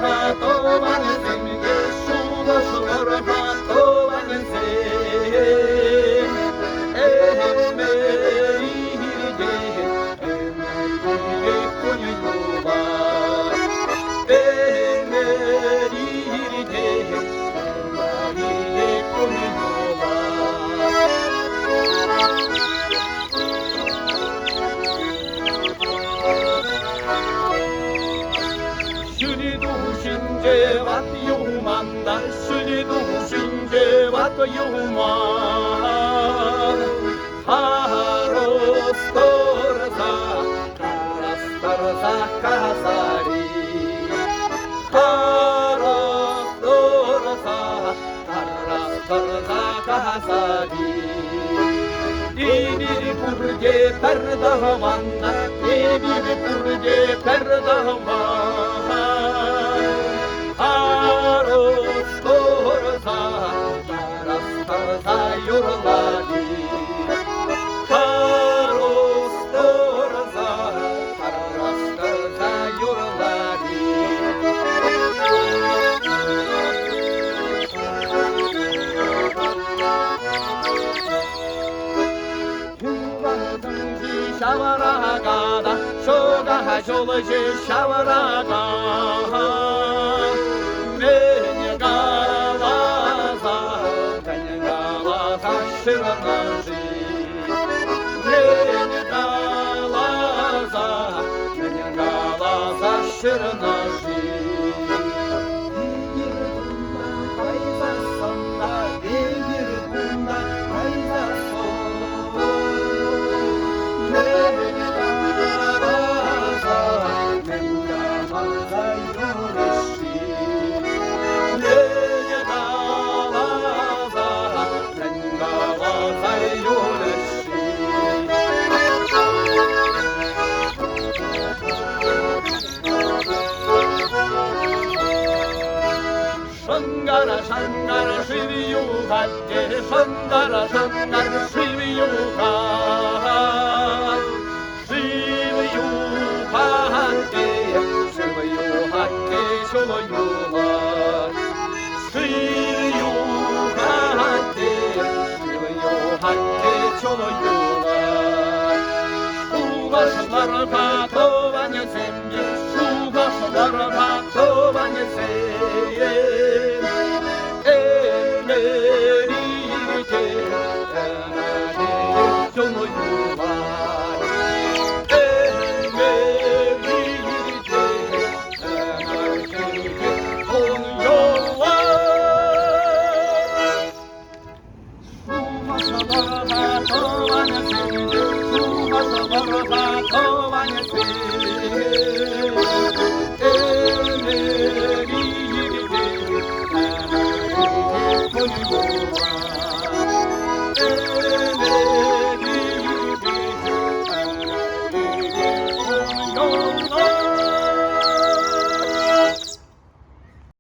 готован земле, шудо шор готован земле. Эмеридеге, эмеридеге конюва. Эмеридеге, эмеридеге конюва. 신제 왔요만다 신이도 신제 왔요만 하로스토르사 카라스토르사 카사리 하로스토르사 카라스토르사 카사리 İbiri purge perdavanda İbiri purge perdavanda Arostorza, Arostorza yurladi. Arostorza, Arostorza yurladi. Yuvardanji şavaragada, şoga jolji şavaraga. Широножи, не галаза, не галаза широножи. Кайза сонда, дегир бунда, кайза сонда. Не галаза, не галаза юреши. Не галаза, не галаза юреши. Шангара, шангара, живию хатте, шангара, шангара, живию хатте.